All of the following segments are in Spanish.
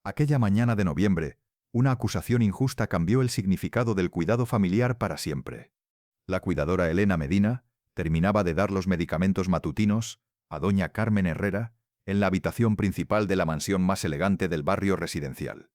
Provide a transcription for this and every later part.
Aquella mañana de noviembre, una acusación injusta cambió el significado del cuidado familiar para siempre. La cuidadora Elena Medina terminaba de dar los medicamentos matutinos a doña Carmen Herrera en la habitación principal de la mansión más elegante del barrio residencial.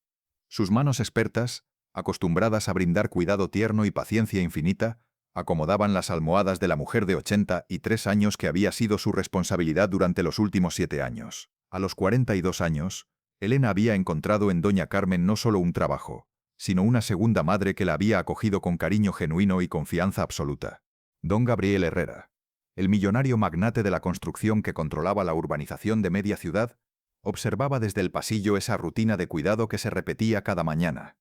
Sus manos expertas, acostumbradas a brindar cuidado tierno y paciencia infinita, acomodaban las almohadas de la mujer de 83 años que había sido su responsabilidad durante los últimos 7 años. A los 42 años, Elena había encontrado en doña Carmen no solo un trabajo, sino una segunda madre que la había acogido con cariño genuino y confianza absoluta. Don Gabriel Herrera, el millonario magnate de la construcción que controlaba la urbanización de media ciudad, observaba desde el pasillo esa rutina de cuidado que se repetía cada mañana.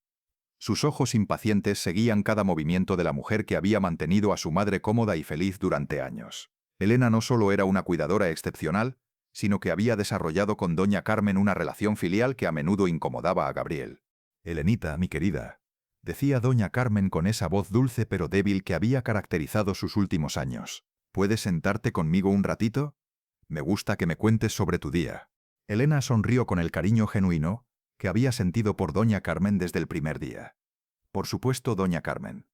Sus ojos impacientes seguían cada movimiento de la mujer que había mantenido a su madre cómoda y feliz durante años. Elena no solo era una cuidadora excepcional, sino que había desarrollado con doña Carmen una relación filial que a menudo incomodaba a Gabriel. «Elenita, mi querida», decía doña Carmen con esa voz dulce pero débil que había caracterizado sus últimos años. «¿Puedes sentarte conmigo un ratito? Me gusta que me cuentes sobre tu día». Elena sonrió con el cariño genuino que había sentido por doña Carmen desde el primer día. «Por supuesto, doña Carmen.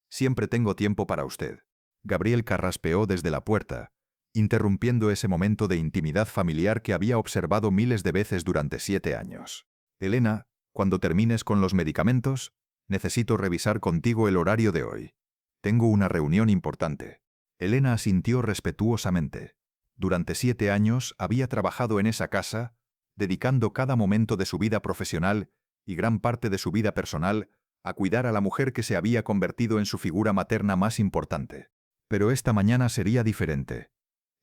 Siempre tengo tiempo para usted». Gabriel carraspeó desde la puerta, interrumpiendo ese momento de intimidad familiar que había observado miles de veces durante 7 años. «Elena, cuando termines con los medicamentos, necesito revisar contigo el horario de hoy. Tengo una reunión importante». Elena asintió respetuosamente. Durante 7 años había trabajado en esa casa, dedicando cada momento de su vida profesional y gran parte de su vida personal a cuidar a la mujer que se había convertido en su figura materna más importante. Pero esta mañana sería diferente.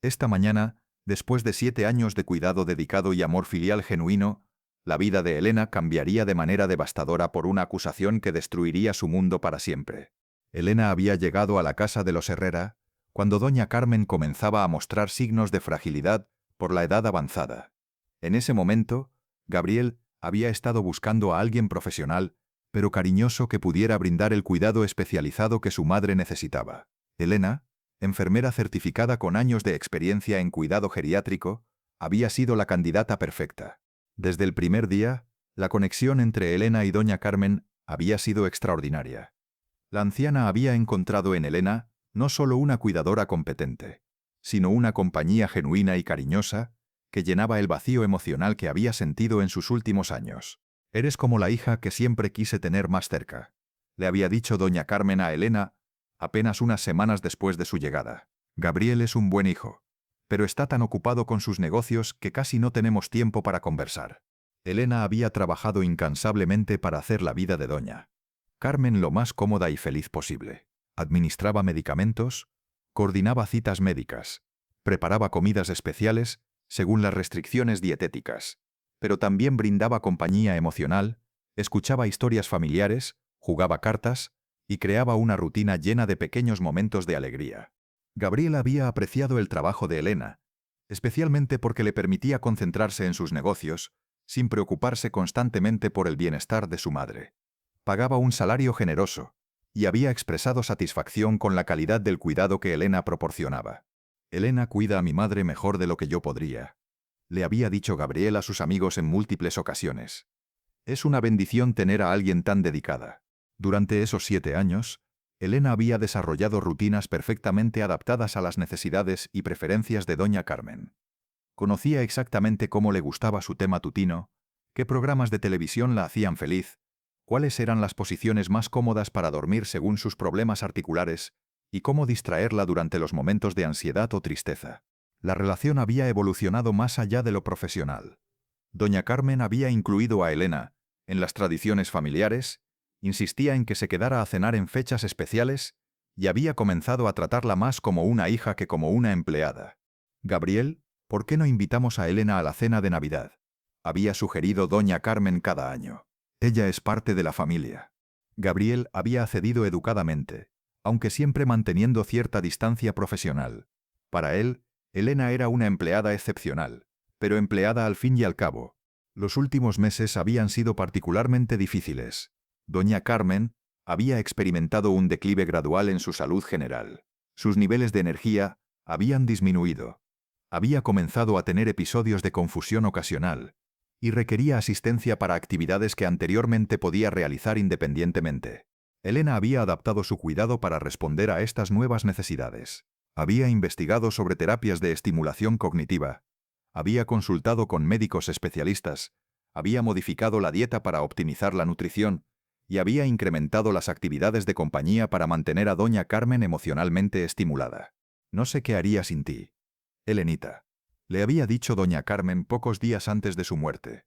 Esta mañana, después de 7 años de cuidado dedicado y amor filial genuino, la vida de Elena cambiaría de manera devastadora por una acusación que destruiría su mundo para siempre. Elena había llegado a la casa de los Herrera cuando doña Carmen comenzaba a mostrar signos de fragilidad por la edad avanzada. En ese momento, Gabriel había estado buscando a alguien profesional, pero cariñoso que pudiera brindar el cuidado especializado que su madre necesitaba. Elena, enfermera certificada con años de experiencia en cuidado geriátrico, había sido la candidata perfecta. Desde el primer día, la conexión entre Elena y doña Carmen había sido extraordinaria. La anciana había encontrado en Elena no solo una cuidadora competente, sino una compañía genuina y cariñosa que llenaba el vacío emocional que había sentido en sus últimos años. «Eres como la hija que siempre quise tener más cerca», le había dicho doña Carmen a Elena apenas unas semanas después de su llegada. «Gabriel es un buen hijo, pero está tan ocupado con sus negocios que casi no tenemos tiempo para conversar». Elena había trabajado incansablemente para hacer la vida de doña Carmen lo más cómoda y feliz posible. Administraba medicamentos, coordinaba citas médicas, preparaba comidas especiales según las restricciones dietéticas, pero también brindaba compañía emocional, escuchaba historias familiares, jugaba cartas y creaba una rutina llena de pequeños momentos de alegría. Gabriel había apreciado el trabajo de Elena, especialmente porque le permitía concentrarse en sus negocios, sin preocuparse constantemente por el bienestar de su madre. Pagaba un salario generoso y había expresado satisfacción con la calidad del cuidado que Elena proporcionaba. «Elena cuida a mi madre mejor de lo que yo podría», le había dicho Gabriel a sus amigos en múltiples ocasiones. «Es una bendición tener a alguien tan dedicada». Durante esos 7 años, Elena había desarrollado rutinas perfectamente adaptadas a las necesidades y preferencias de doña Carmen. Conocía exactamente cómo le gustaba su té matutino, qué programas de televisión la hacían feliz, cuáles eran las posiciones más cómodas para dormir según sus problemas articulares y cómo distraerla durante los momentos de ansiedad o tristeza. La relación había evolucionado más allá de lo profesional. Doña Carmen había incluido a Elena en las tradiciones familiares, insistía en que se quedara a cenar en fechas especiales y había comenzado a tratarla más como una hija que como una empleada. «Gabriel, ¿por qué no invitamos a Elena a la cena de Navidad?», había sugerido doña Carmen cada año. «Ella es parte de la familia». Gabriel había accedido educadamente, aunque siempre manteniendo cierta distancia profesional. Para él, Elena era una empleada excepcional, pero empleada al fin y al cabo. Los últimos meses habían sido particularmente difíciles. Doña Carmen había experimentado un declive gradual en su salud general. Sus niveles de energía habían disminuido. Había comenzado a tener episodios de confusión ocasional, y requería asistencia para actividades que anteriormente podía realizar independientemente. Elena había adaptado su cuidado para responder a estas nuevas necesidades. Había investigado sobre terapias de estimulación cognitiva, había consultado con médicos especialistas, había modificado la dieta para optimizar la nutrición y había incrementado las actividades de compañía para mantener a doña Carmen emocionalmente estimulada. No sé qué haría sin ti, Elenita, le había dicho doña Carmen pocos días antes de su muerte.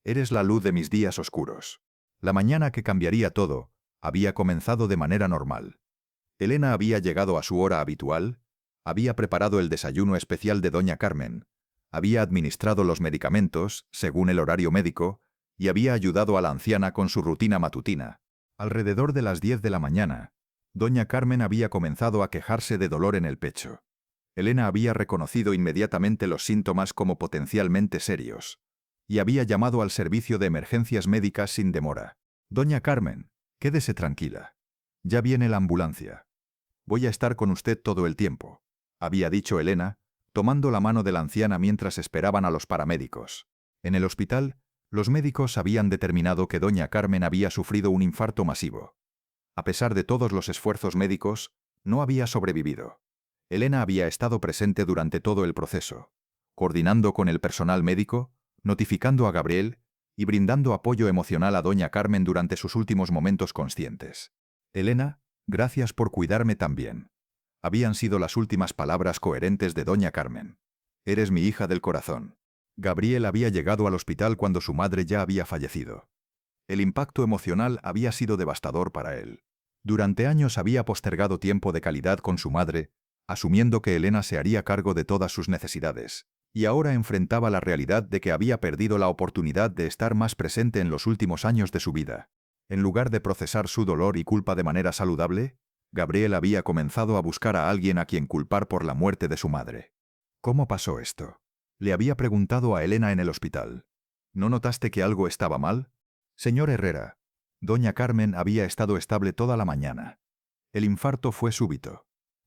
Eres la luz de mis días oscuros. La mañana que cambiaría todo había comenzado de manera normal. Elena había llegado a su hora habitual, había preparado el desayuno especial de doña Carmen, había administrado los medicamentos, según el horario médico, y había ayudado a la anciana con su rutina matutina. Alrededor de las 10 de la mañana, doña Carmen había comenzado a quejarse de dolor en el pecho. Elena había reconocido inmediatamente los síntomas como potencialmente serios, y había llamado al servicio de emergencias médicas sin demora. Doña Carmen, quédese tranquila. Ya viene la ambulancia. Voy a estar con usted todo el tiempo, había dicho Elena, tomando la mano de la anciana mientras esperaban a los paramédicos. En el hospital, los médicos habían determinado que doña Carmen había sufrido un infarto masivo. A pesar de todos los esfuerzos médicos, no había sobrevivido. Elena había estado presente durante todo el proceso, coordinando con el personal médico, notificando a Gabriel y brindando apoyo emocional a doña Carmen durante sus últimos momentos conscientes. Elena, gracias por cuidarme tan bien. Habían sido las últimas palabras coherentes de doña Carmen. Eres mi hija del corazón. Gabriel había llegado al hospital cuando su madre ya había fallecido. El impacto emocional había sido devastador para él. Durante años había postergado tiempo de calidad con su madre, asumiendo que Elena se haría cargo de todas sus necesidades, y ahora enfrentaba la realidad de que había perdido la oportunidad de estar más presente en los últimos años de su vida. En lugar de procesar su dolor y culpa de manera saludable, Gabriel había comenzado a buscar a alguien a quien culpar por la muerte de su madre. ¿Cómo pasó esto?, le había preguntado a Elena en el hospital. ¿No notaste que algo estaba mal? Señor Herrera, doña Carmen había estado estable toda la mañana. El infarto fue súbito.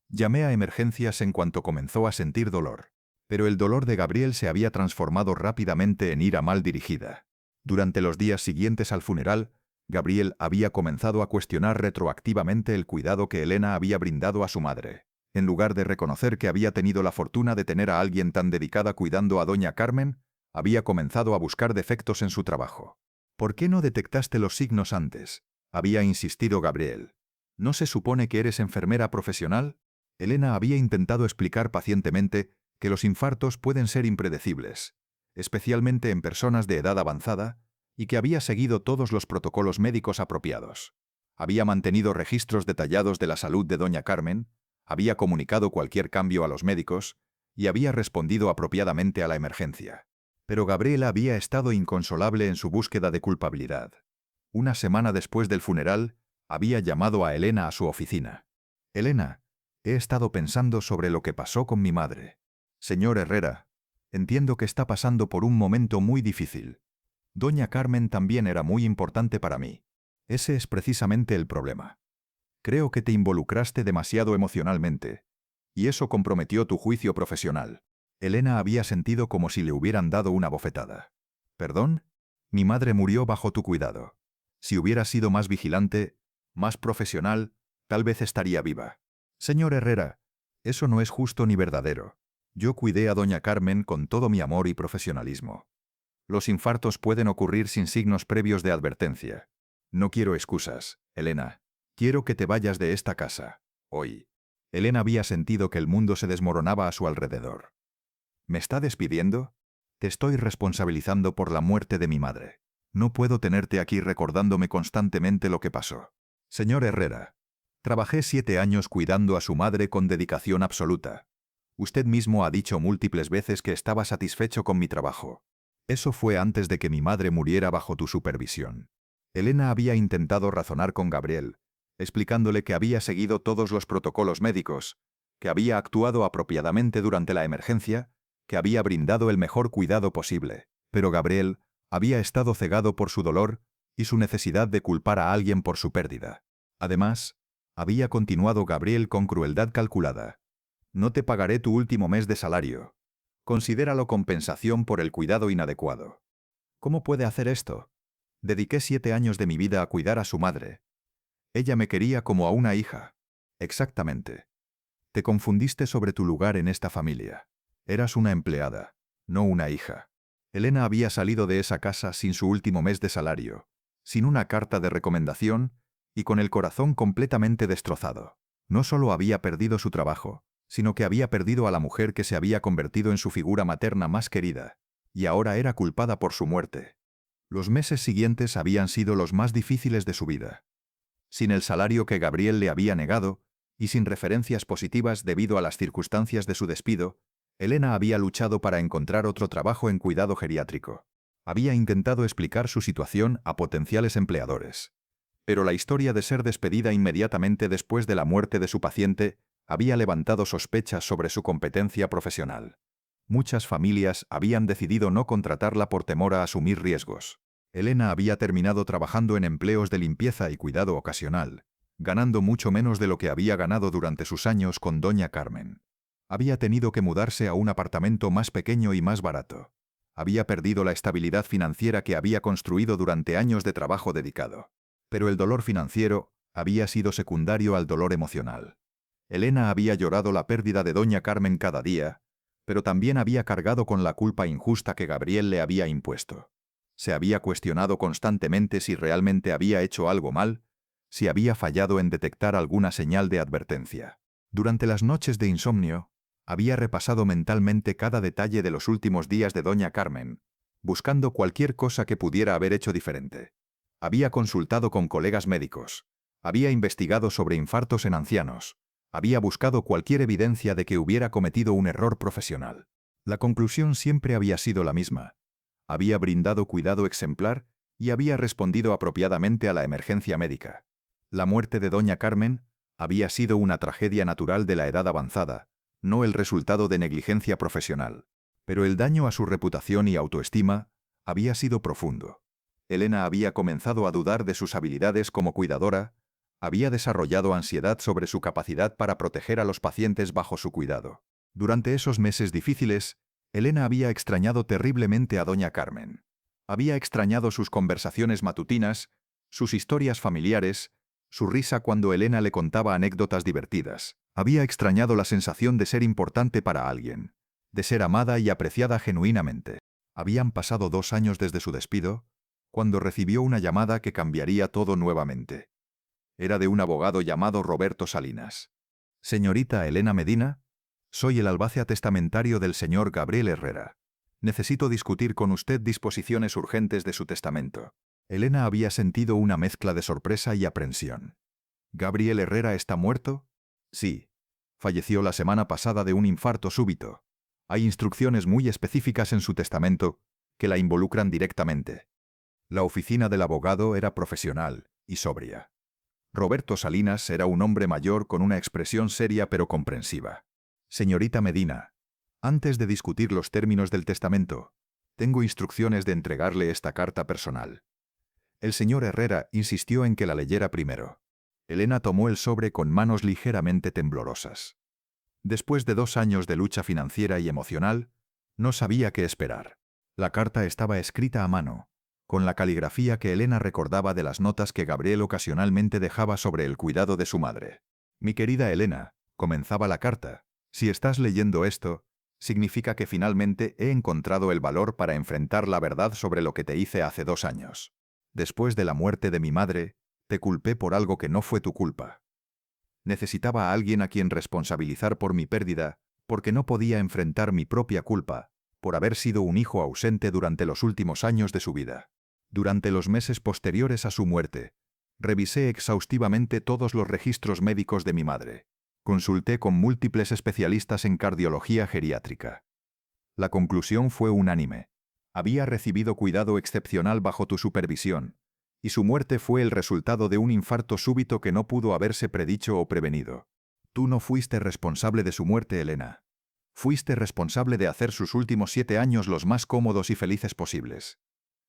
Llamé a emergencias en cuanto comenzó a sentir dolor, pero el dolor de Gabriel se había transformado rápidamente en ira mal dirigida. Durante los días siguientes al funeral, Gabriel había comenzado a cuestionar retroactivamente el cuidado que Elena había brindado a su madre. En lugar de reconocer que había tenido la fortuna de tener a alguien tan dedicada cuidando a doña Carmen, había comenzado a buscar defectos en su trabajo. ¿Por qué no detectaste los signos antes?, había insistido Gabriel. ¿No se supone que eres enfermera profesional? Elena había intentado explicar pacientemente que los infartos pueden ser impredecibles, especialmente en personas de edad avanzada, y que había seguido todos los protocolos médicos apropiados. Había mantenido registros detallados de la salud de doña Carmen, había comunicado cualquier cambio a los médicos y había respondido apropiadamente a la emergencia. Pero Gabriela había estado inconsolable en su búsqueda de culpabilidad. Una semana después del funeral, había llamado a Elena a su oficina. Elena, he estado pensando sobre lo que pasó con mi madre. Señor Herrera, entiendo que está pasando por un momento muy difícil. Doña Carmen también era muy importante para mí. Ese es precisamente el problema. Creo que te involucraste demasiado emocionalmente, y eso comprometió tu juicio profesional. Elena había sentido como si le hubieran dado una bofetada. ¿Perdón? Mi madre murió bajo tu cuidado. Si hubiera sido más vigilante, más profesional, tal vez estaría viva. Señor Herrera, eso no es justo ni verdadero. Yo cuidé a doña Carmen con todo mi amor y profesionalismo. Los infartos pueden ocurrir sin signos previos de advertencia. No quiero excusas, Elena. Quiero que te vayas de esta casa, hoy. Elena había sentido que el mundo se desmoronaba a su alrededor. ¿Me está despidiendo? Te estoy responsabilizando por la muerte de mi madre. No puedo tenerte aquí recordándome constantemente lo que pasó. Señor Herrera, trabajé 7 años cuidando a su madre con dedicación absoluta. Usted mismo ha dicho múltiples veces que estaba satisfecho con mi trabajo. Eso fue antes de que mi madre muriera bajo tu supervisión. Elena había intentado razonar con Gabriel, explicándole que había seguido todos los protocolos médicos, que había actuado apropiadamente durante la emergencia, que había brindado el mejor cuidado posible. Pero Gabriel había estado cegado por su dolor y su necesidad de culpar a alguien por su pérdida. Además, había continuado Gabriel con crueldad calculada. No te pagaré tu último mes de salario. Considéralo compensación por el cuidado inadecuado. ¿Cómo puede hacer esto? Dediqué 7 años de mi vida a cuidar a su madre. Ella me quería como a una hija. Exactamente. Te confundiste sobre tu lugar en esta familia. Eras una empleada, no una hija. Elena había salido de esa casa sin su último mes de salario, sin una carta de recomendación y con el corazón completamente destrozado. No solo había perdido su trabajo, sino que había perdido a la mujer que se había convertido en su figura materna más querida, y ahora era culpada por su muerte. Los meses siguientes habían sido los más difíciles de su vida. Sin el salario que Gabriel le había negado, y sin referencias positivas debido a las circunstancias de su despido, Elena había luchado para encontrar otro trabajo en cuidado geriátrico. Había intentado explicar su situación a potenciales empleadores. Pero la historia de ser despedida inmediatamente después de la muerte de su paciente había levantado sospechas sobre su competencia profesional. Muchas familias habían decidido no contratarla por temor a asumir riesgos. Elena había terminado trabajando en empleos de limpieza y cuidado ocasional, ganando mucho menos de lo que había ganado durante sus años con doña Carmen. Había tenido que mudarse a un apartamento más pequeño y más barato. Había perdido la estabilidad financiera que había construido durante años de trabajo dedicado. Pero el dolor financiero había sido secundario al dolor emocional. Elena había llorado la pérdida de doña Carmen cada día, pero también había cargado con la culpa injusta que Gabriel le había impuesto. Se había cuestionado constantemente si realmente había hecho algo mal, si había fallado en detectar alguna señal de advertencia. Durante las noches de insomnio, había repasado mentalmente cada detalle de los últimos días de doña Carmen, buscando cualquier cosa que pudiera haber hecho diferente. Había consultado con colegas médicos, había investigado sobre infartos en ancianos, había buscado cualquier evidencia de que hubiera cometido un error profesional. La conclusión siempre había sido la misma. Había brindado cuidado exemplar y había respondido apropiadamente a la emergencia médica. La muerte de doña Carmen había sido una tragedia natural de la edad avanzada, no el resultado de negligencia profesional. Pero el daño a su reputación y autoestima había sido profundo. Elena había comenzado a dudar de sus habilidades como cuidadora, había desarrollado ansiedad sobre su capacidad para proteger a los pacientes bajo su cuidado. Durante esos meses difíciles, Elena había extrañado terriblemente a doña Carmen. Había extrañado sus conversaciones matutinas, sus historias familiares, su risa cuando Elena le contaba anécdotas divertidas. Había extrañado la sensación de ser importante para alguien, de ser amada y apreciada genuinamente. Habían pasado 2 años desde su despido, cuando recibió una llamada que cambiaría todo nuevamente. Era de un abogado llamado Roberto Salinas. «Señorita Elena Medina, soy el albacea testamentario del señor Gabriel Herrera. Necesito discutir con usted disposiciones urgentes de su testamento». Elena había sentido una mezcla de sorpresa y aprensión. ¿Gabriel Herrera está muerto? Sí. Falleció la semana pasada de un infarto súbito. Hay instrucciones muy específicas en su testamento que la involucran directamente. La oficina del abogado era profesional y sobria. Roberto Salinas era un hombre mayor con una expresión seria pero comprensiva. «Señorita Medina, antes de discutir los términos del testamento, tengo instrucciones de entregarle esta carta personal». El señor Herrera insistió en que la leyera primero. Elena tomó el sobre con manos ligeramente temblorosas. Después de 2 años de lucha financiera y emocional, no sabía qué esperar. La carta estaba escrita a mano, con la caligrafía que Elena recordaba de las notas que Gabriel ocasionalmente dejaba sobre el cuidado de su madre. «Mi querida Elena», comenzaba la carta, «si estás leyendo esto, significa que finalmente he encontrado el valor para enfrentar la verdad sobre lo que te hice hace 2 años. Después de la muerte de mi madre, te culpé por algo que no fue tu culpa. Necesitaba a alguien a quien responsabilizar por mi pérdida, porque no podía enfrentar mi propia culpa, por haber sido un hijo ausente durante los últimos años de su vida. Durante los meses posteriores a su muerte, revisé exhaustivamente todos los registros médicos de mi madre. Consulté con múltiples especialistas en cardiología geriátrica. La conclusión fue unánime. Había recibido cuidado excepcional bajo tu supervisión, y su muerte fue el resultado de un infarto súbito que no pudo haberse predicho o prevenido. Tú no fuiste responsable de su muerte, Elena. Fuiste responsable de hacer sus últimos 7 años los más cómodos y felices posibles.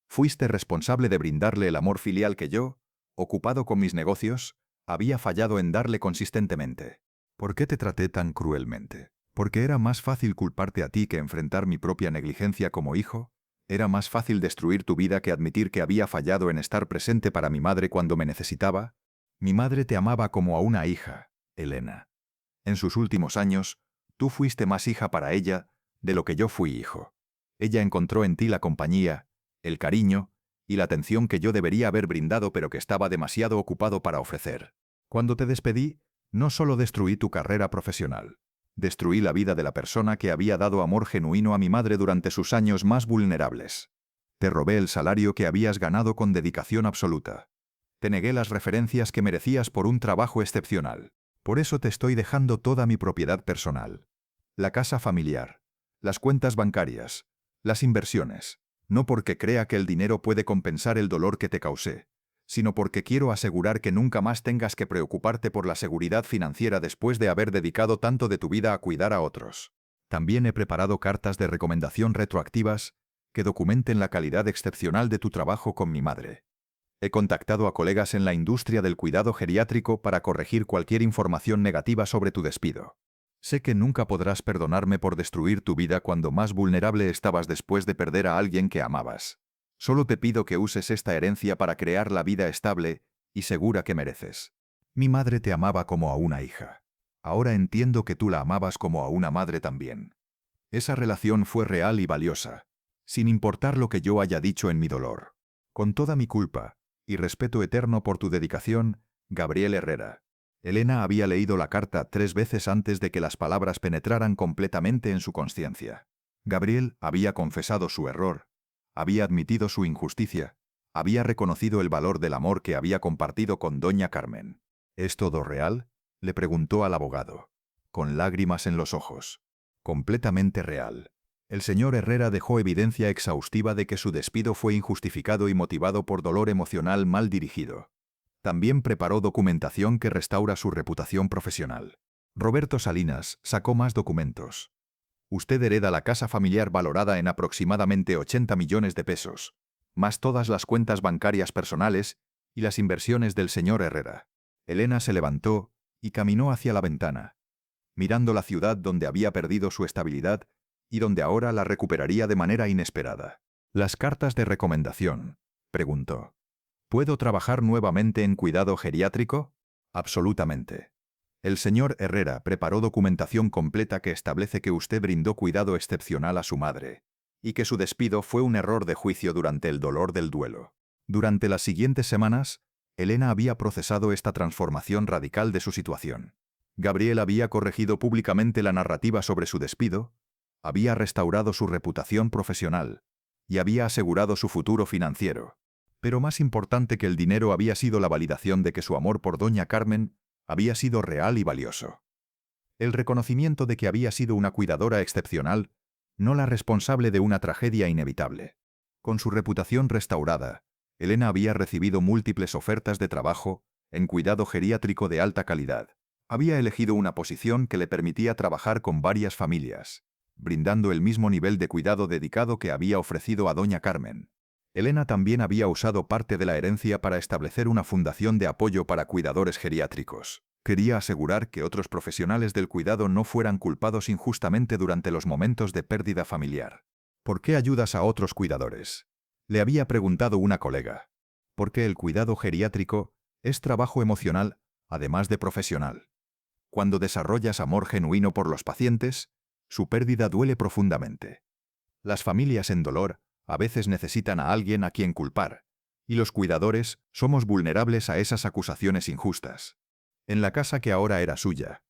Fuiste responsable de brindarle el amor filial que yo, ocupado con mis negocios, había fallado en darle consistentemente. ¿Por qué te traté tan cruelmente? ¿Porque era más fácil culparte a ti que enfrentar mi propia negligencia como hijo? Era más fácil destruir tu vida que admitir que había fallado en estar presente para mi madre cuando me necesitaba. Mi madre te amaba como a una hija, Elena. En sus últimos años, tú fuiste más hija para ella de lo que yo fui hijo. Ella encontró en ti la compañía, el cariño y la atención que yo debería haber brindado pero que estaba demasiado ocupado para ofrecer. Cuando te despedí, no solo destruí tu carrera profesional, destruí la vida de la persona que había dado amor genuino a mi madre durante sus años más vulnerables. Te robé el salario que habías ganado con dedicación absoluta. Te negué las referencias que merecías por un trabajo excepcional. Por eso te estoy dejando toda mi propiedad personal. La casa familiar, las cuentas bancarias, las inversiones. No porque crea que el dinero puede compensar el dolor que te causé, sino porque quiero asegurar que nunca más tengas que preocuparte por la seguridad financiera después de haber dedicado tanto de tu vida a cuidar a otros. También he preparado cartas de recomendación retroactivas que documenten la calidad excepcional de tu trabajo con mi madre. He contactado a colegas en la industria del cuidado geriátrico para corregir cualquier información negativa sobre tu despido. Sé que nunca podrás perdonarme por destruir tu vida cuando más vulnerable estabas después de perder a alguien que amabas. Solo te pido que uses esta herencia para crear la vida estable y segura que mereces. Mi madre te amaba como a una hija. Ahora entiendo que tú la amabas como a una madre también. Esa relación fue real y valiosa, sin importar lo que yo haya dicho en mi dolor. Con toda mi culpa y respeto eterno por tu dedicación, Gabriel Herrera. Elena había leído la carta 3 veces antes de que las palabras penetraran completamente en su conciencia. Gabriel había confesado su error, había admitido su injusticia, había reconocido el valor del amor que había compartido con doña Carmen. ¿Es todo real?, le preguntó al abogado, con lágrimas en los ojos. Completamente real. El señor Herrera dejó evidencia exhaustiva de que su despido fue injustificado y motivado por dolor emocional mal dirigido. También preparó documentación que restaura su reputación profesional. Roberto Salinas sacó más documentos. Usted hereda la casa familiar valorada en aproximadamente 80 millones de pesos, más todas las cuentas bancarias personales y las inversiones del señor Herrera. Elena se levantó y caminó hacia la ventana, mirando la ciudad donde había perdido su estabilidad y donde ahora la recuperaría de manera inesperada. ¿Las cartas de recomendación?, preguntó. ¿Puedo trabajar nuevamente en cuidado geriátrico? Absolutamente. El señor Herrera preparó documentación completa que establece que usted brindó cuidado excepcional a su madre y que su despido fue un error de juicio durante el dolor del duelo. Durante las siguientes semanas, Elena había procesado esta transformación radical de su situación. Gabriel había corregido públicamente la narrativa sobre su despido, había restaurado su reputación profesional y había asegurado su futuro financiero. Pero más importante que el dinero había sido la validación de que su amor por doña Carmen había sido real y valioso. El reconocimiento de que había sido una cuidadora excepcional, no la responsable de una tragedia inevitable. Con su reputación restaurada, Elena había recibido múltiples ofertas de trabajo en cuidado geriátrico de alta calidad. Había elegido una posición que le permitía trabajar con varias familias, brindando el mismo nivel de cuidado dedicado que había ofrecido a doña Carmen. Elena también había usado parte de la herencia para establecer una fundación de apoyo para cuidadores geriátricos. Quería asegurar que otros profesionales del cuidado no fueran culpados injustamente durante los momentos de pérdida familiar. ¿Por qué ayudas a otros cuidadores?, le había preguntado una colega. Porque el cuidado geriátrico es trabajo emocional, además de profesional. Cuando desarrollas amor genuino por los pacientes, su pérdida duele profundamente. Las familias en dolor a veces necesitan a alguien a quien culpar, y los cuidadores somos vulnerables a esas acusaciones injustas. En la casa que ahora era suya,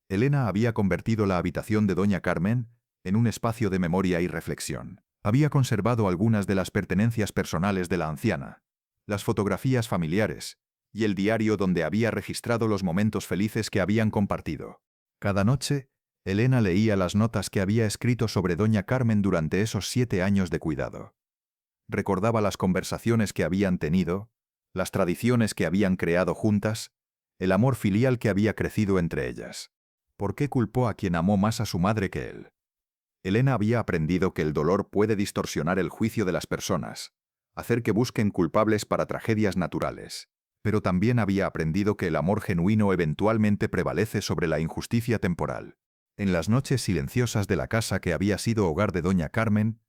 Elena había convertido la habitación de doña Carmen en un espacio de memoria y reflexión. Había conservado algunas de las pertenencias personales de la anciana, las fotografías familiares y el diario donde había registrado los momentos felices que habían compartido. Cada noche, Elena leía las notas que había escrito sobre doña Carmen durante esos 7 años de cuidado. Recordaba las conversaciones que habían tenido, las tradiciones que habían creado juntas, el amor filial que había crecido entre ellas. ¿Por qué culpó a quien amó más a su madre que él? Elena había aprendido que el dolor puede distorsionar el juicio de las personas, hacer que busquen culpables para tragedias naturales. Pero también había aprendido que el amor genuino eventualmente prevalece sobre la injusticia temporal. En las noches silenciosas de la casa que había sido hogar de doña Carmen,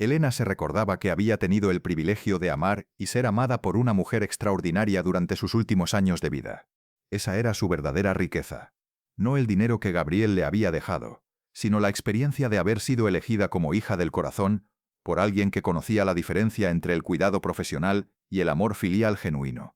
Elena se recordaba que había tenido el privilegio de amar y ser amada por una mujer extraordinaria durante sus últimos años de vida. Esa era su verdadera riqueza. No el dinero que Gabriel le había dejado, sino la experiencia de haber sido elegida como hija del corazón por alguien que conocía la diferencia entre el cuidado profesional y el amor filial genuino.